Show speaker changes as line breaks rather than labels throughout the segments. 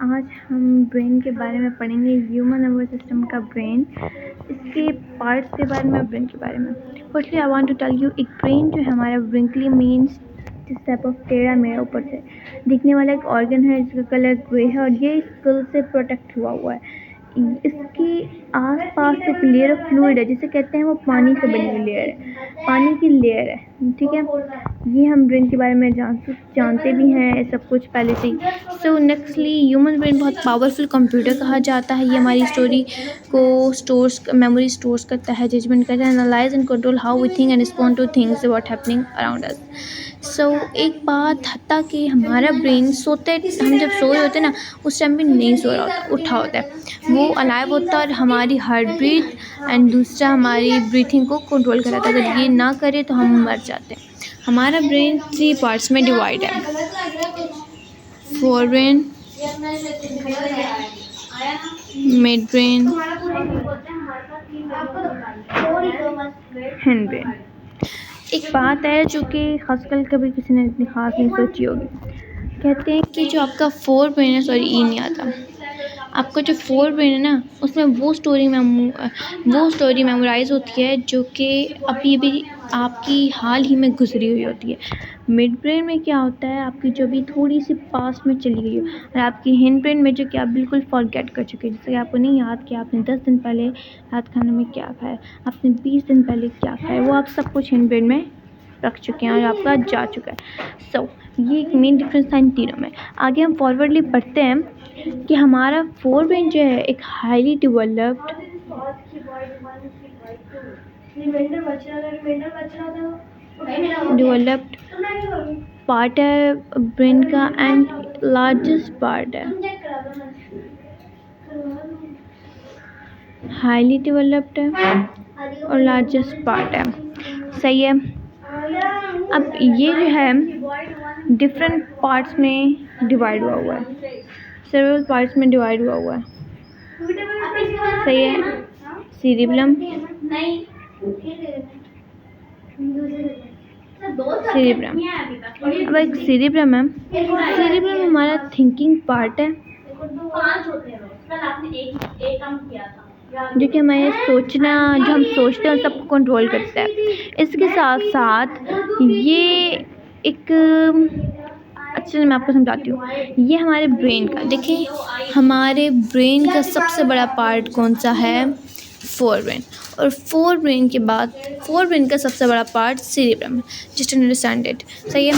आज हम ब्रेन के बारे में पढ़ेंगे, ह्यूमन नर्वस सिस्टम का ब्रेन, इसके पार्ट्स के बारे में, ब्रेन के बारे में। Firstly I want to tell you, एक ब्रेन जो है हमारा, ब्रिंकली मीन्स जिस टाइप ऑफ टेढ़ा मेरा ऊपर से दिखने वाला एक ऑर्गन है जिसका कलर ग्रे है और ये स्कल से प्रोटेक्ट हुआ है। इसके आसपास एक लेयर ऑफ फ्लूइड है जिसे कहते हैं वो पानी से बनी हुई लेयर है, पानी की लेयर है, ठीक है। ये हम ब्रेन के बारे में जानते भी हैं सब कुछ पहले से ही। सो नेक्स्टली, ह्यूमन ब्रेन बहुत पावरफुल कंप्यूटर कहा जाता है। ये हमारी स्टोरी को मेमोरी स्टोर्स करता है, जजमेंट करता है, analyse and control how we think and respond to things what happening around us. So एक बात हत्ता कि हमारा ब्रेन हम जब सोए होते ना, उस टाइम भी नहीं सो रहा होता, उठा होता है, वो अलाइव होता है और हमारी हार्ट बीट एंड दूसरा हमारी ब्रीथिंग को कंट्रोल कराता है। अगर ये ना करे तो हम मर जाते हैं। हमारा ब्रेन 3 पार्ट्स में डिवाइड है, fore brain, mid brain, hind brain. एक बात है जो कि खासकर कभी किसी ने इतनी खास नहीं सोची होगी। कहते हैं कि जो आपका फोर ब्रेन है, सॉरी ई नहीं आता, आपका जो फोर ब्रेन है ना, उसमें वो स्टोरी मेमोराइज होती है जो कि अभी भी आपकी हाल ही में गुजरी हुई होती है। मिड ब्रेन में क्या होता है, आपकी जो भी थोड़ी सी पास्ट में चली गई हो, और आपकी हिंड ब्रेन में जो कि आप बिल्कुल फॉरगेट कर चुके हैं, जैसे कि आपको नहीं याद कि आपने 10 दिन पहले रात खाने में क्या खाया, आपने 20 दिन पहले क्या खाया, वो आप सब कुछ हिंड ब्रेन में रख चुके हैं और आपका जा चुका है। सो ये एक मेन डिफरेंस था इन तीनों में। आगे हम फॉरवर्डली पढ़ते हैं कि हमारा फोर ब्रेन जो है एक हाईली डेवलप्ड पार्ट है ब्रेन का एंड लार्जेस्ट पार्ट है, हाईली डेवलप्ड है और लार्जेस्ट पार्ट है, सही है। अब ये जो है डिफरेंट पार्ट्स में डिवाइड हुआ है, सेवरल पार्ट्स में डिवाइड हुआ है, सही है। सीरिबलम, अब एक सीरिबलम है, सीरिबलम हमारा थिंकिंग पार्ट है जो कि हमारे सोचना, जो हम सोचते हैं सबको कंट्रोल करता है। इसके साथ साथ ये एक, अच्छा मैं आपको समझाती हूँ, ये हमारे ब्रेन का, देखिए हमारे ब्रेन का सबसे बड़ा पार्ट कौन सा है, फोर ब्रेन, और फोर ब्रेन के बाद फोर ब्रेन का सबसे बड़ा पार्ट सीरिब्रम है, जस्ट अंडरस्टैंड इट, सही है।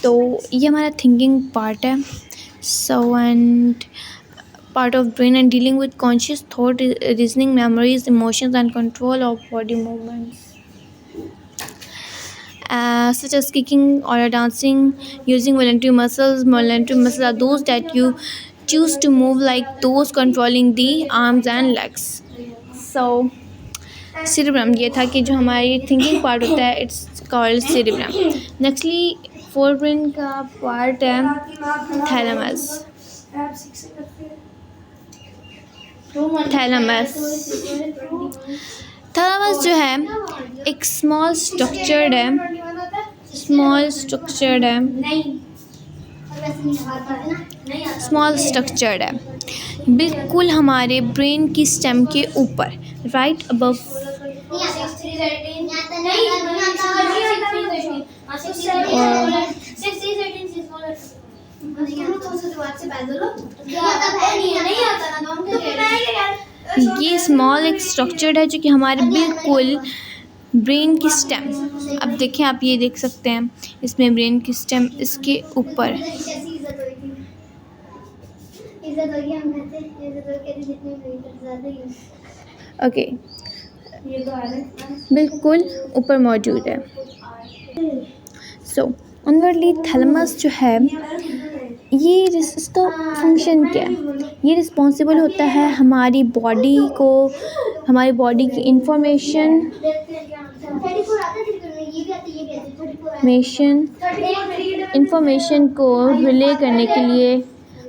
तो ये हमारा थिंकिंग पार्ट है, so and part of brain and dealing with conscious thought, reasoning, memories, emotions and control of body movements, such as kicking or dancing using voluntary muscles. Voluntary muscles are those that you choose to move, like those controlling the arms and legs. So cerebrum, ये था कि जो हमारी thinking part होता है, it's called cerebrum. Nextly forebrain का part है thalamus. Thalamus जो है एक स्मॉल स्ट्रक्चर्ड है, बिल्कुल हमारे ब्रेन की स्टेम के ऊपर, राइट अबव। ये स्मॉल एक स्ट्रक्चर्ड है जो कि हमारे बिल्कुल ब्रेन की स्टेम, अब देखें आप ये देख सकते हैं, इसमें ब्रेन की स्टेम इसके ऊपर, ओके, बिल्कुल ऊपर मौजूद है। सो अनवर्डली थैलेमस जो है, ये इसका फंक्शन क्या है, ये रिस्पॉन्सिबल होता है हमारी बॉडी की इंफॉर्मेशन को रिले करने के लिए।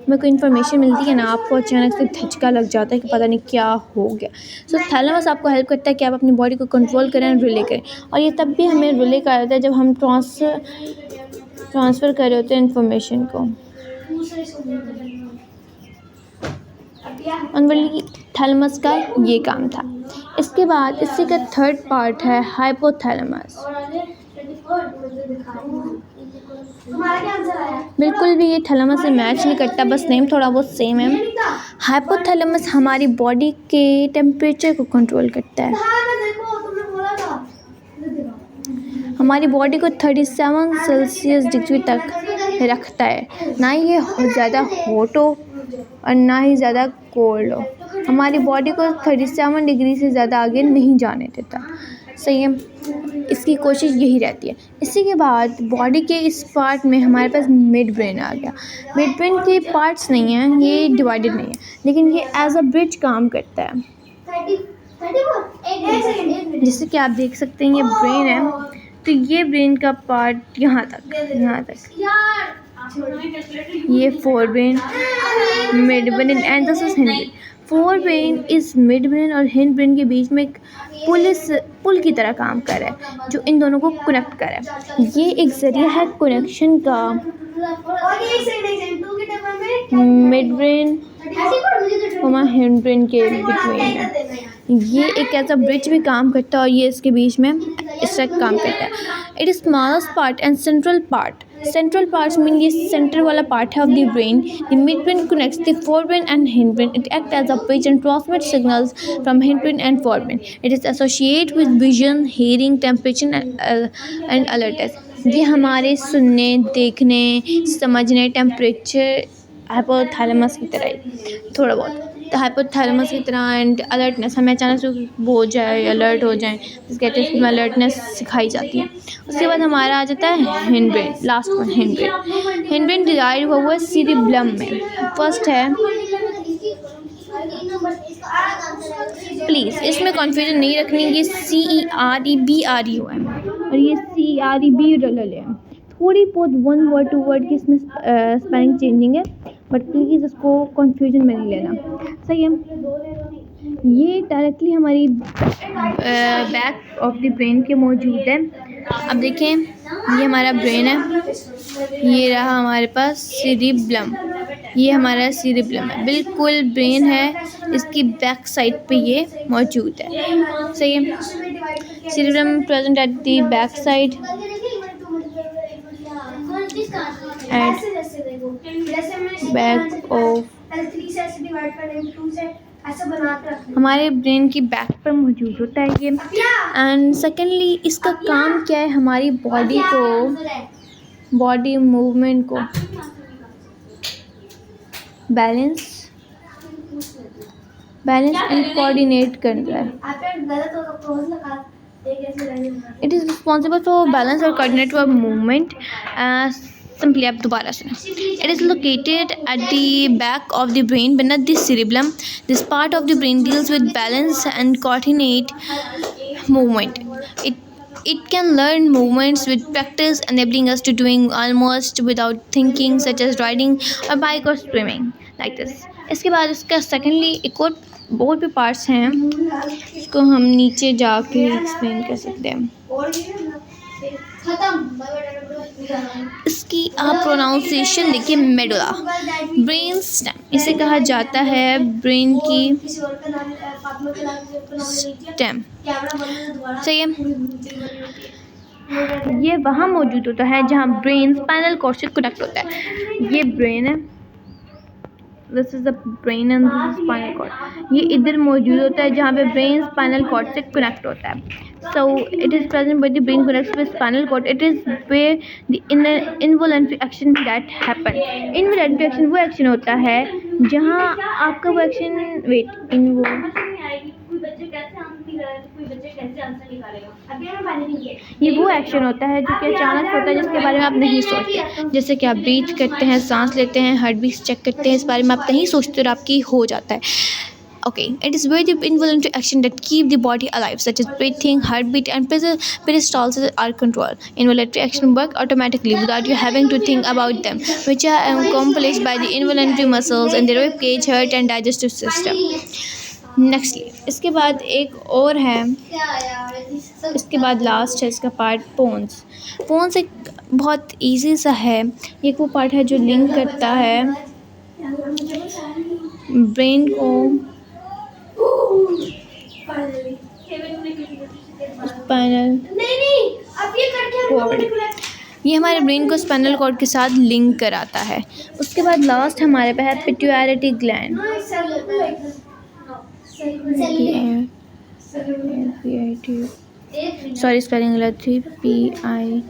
मेरे को इन्फॉर्मेशन मिलती है ना, आपको अचानक से धचका लग जाता है कि पता नहीं क्या हो गया। सो थैलेमस आपको हेल्प करता है कि आप अपनी बॉडी को कंट्रोल करें और रिले करें, और ये तब भी हमें रिले कर देता है जब हम ट्रांसफ़र कर रहे होते हैं इन्फॉर्मेशन को। ओनली थैलेमस का ये काम था। इसके बाद इसी का थर्ड पार्ट है हाइपोथैलेमस। बिल्कुल भी ये थैलेमस से मैच नहीं करता, बस नेम थोड़ा बहुत सेम है। हाइपोथैलेमस हमारी बॉडी के टेम्परेचर को कंट्रोल करता है। हमारी बॉडी को 37 सेल्सियस डिग्री तक रखता है, ना ही ये ज़्यादा हॉट हो और ना ही ज़्यादा कोल्ड हो। हमारी बॉडी को 37 डिग्री से ज़्यादा आगे नहीं जाने देता। सही है, इसकी कोशिश यही रहती है। इसी के बाद बॉडी के इस पार्ट में हमारे पास मिड ब्रेन आ गया। मिड ब्रेन के पार्ट्स नहीं हैं, ये डिवाइडेड नहीं है, लेकिन ये एज अ ब्रिज काम करता है। जैसे कि आप देख सकते हैं ये ब्रेन है, तो ये ब्रेन का पार्ट यहाँ तक ये fore brain, mid brain and this is hind brain. Fore brain इस मिड ब्रेन और हिंड ब्रेन के बीच में एक पुल की तरह काम कर रहा है, जो इन दोनों को कनेक्ट कर रहा है। ये एक जरिया है कनेक्शन का मिड ब्रेन और हिंड ब्रेन के बिटवीन में। ये एक ऐसा ब्रिज भी काम करता है और ये इसके बीच में इस तरह काम करता है। It is smallest part and central part. Central parts mean ये सेंटर वाला पार्ट है of the brain. The mid brain connects the fore brain and hind brain. It act as a bridge and transmit signals from hind brain and fore brain. It is associate with vision, hearing, temperature and alertness. ये हमारे सुनने, देखने, समझने, temperature hypothalamus की तरह ही थोड़ा बहुत, तो हाइपोथैलेमस की तरह एंड अलर्टनेस, हमें अचानक से वो हो जाए, अलर्ट हो जाए, जिस कहते हैं इसमें अलर्टनेस सिखाई जाती है। उसके बाद हमारा आ जाता है hind brain, last one hind brain. Hind brain divide हुआ है सीरिबलम में। फर्स्ट है, प्लीज़ इसमें कन्फ्यूजन नहीं रखनी, ये CEREBRE हुआ है और ये CEREB है। थोड़ी बहुत वन वर्ड टू वर्ड की इसमें स्पेलिंग चेंजिंग है, बट प्लीज़ इसको कन्फ्यूजन में नहीं लेना। सही है, ये डायरेक्टली हमारी बैक ऑफ द ब्रेन के मौजूद है। अब देखें, ये हमारा ब्रेन है, ये रहा हमारे पास सीरिबलम, ये हमारा सीरिबलम है, बिल्कुल ब्रेन है, इसकी बैक साइड पे ये मौजूद है। सही है, cerebellum present at the back side at back of, हमारे ब्रेन की बैक पर मौजूद होता है ये। एंड सेकेंडली इसका काम क्या है, हमारी बॉडी को, बॉडी मूवमेंट को बैलेंस एंड कोऑर्डिनेट करता है। It is responsible for balance और कोऑर्डिनेट और मूवमेंट। सिंपली आप दोबारा सुनें। It is located at the back of the brain beneath the cerebellum. This part of the brain deals with balance and coordinate movement. It can learn movements with practice, enabling us to doing almost without thinking, such as riding a bike or swimming like this. इसके बाद इसका secondly एक और भी parts हैं, इसको हम नीचे जाके एक्सप्लेन कर सकते हैं। इसकी आप प्रोनाउंसिएशन देखिए, मेडुला, ब्रेन स्टेम इसे कहा जाता है, ब्रेन की स्टेम। सही है, ये वहाँ मौजूद होता है जहाँ ब्रेन स्पाइनल कॉर्ड से कनेक्ट होता है। ये ब्रेन है, this is the brain and this is spinal cord. ये इधर मौजूद होता है जहाँ पे ब्रेन स्पाइनल कॉर्ड से कनेक्ट होता है। So it is present with the brain connects with spinal cord. It is where the involuntary action that happen. Involuntary action वो एक्शन होता है जहाँ आपका वो एक्शन ये वो एक्शन होता है जो कि अचानक होता है, जिसके बारे में आप नहीं सोचते। जैसे कि आप ब्रीथ करते हैं, सांस लेते हैं, हार्ट बीट चेक करते हैं, इस बारे में आप नहीं सोचते और आपकी हो जाता है। Okay, it is very involuntary action that keep the body alive, such as breathing, heartbeat, and peristalsis are controlled. Involuntary action work automatically without you having to think about them, which are accomplished by the involuntary muscles in the rib cage, heart, and digestive system. Nextly, इसके बाद एक और है, इसके बाद last है इसका part पोन्स। पोन्स एक बहुत ईजी सा है, ये वो पार्ट है जो लिंक करता है ब्रेन को स्पाइनल कॉर्ड, ये हमारे ब्रेन को स्पाइनल कॉर्ड के साथ लिंक कराता है। उसके बाद लास्ट हमारे पास है पिट्यूटरी ग्लैंड। सॉरी स्पेलिंग गलत थी, PI।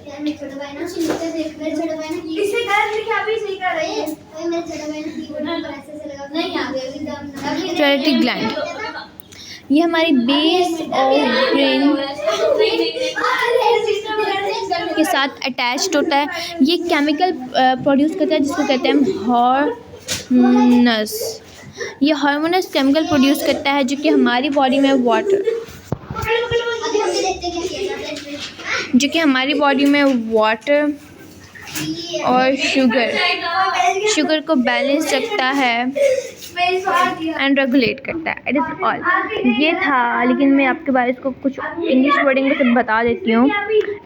पिट्यूटरी ग्लैंड, ये हमारी बेस ऑफ ब्रेन के साथ अटैच्ड होता है। ये केमिकल प्रोड्यूस करता है जिसको कहते हैं हार्मोनस। ये हार्मोनस केमिकल प्रोड्यूस करता है जो कि हमारी बॉडी में वाटर और शुगर को बैलेंस रखता है एंड रेगुलेट करता है। इट इज़ ऑल, ये था, लेकिन मैं आपके बारे इसको कुछ इंग्लिश वर्डिंग में सब बता देती हूँ।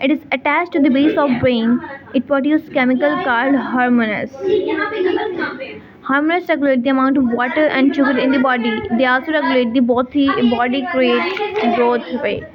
It is attached to the base of brain, it produce chemical called hormones. Hormones regulate the amount of water and sugar in the body. They also regulate the body weight, growth rate.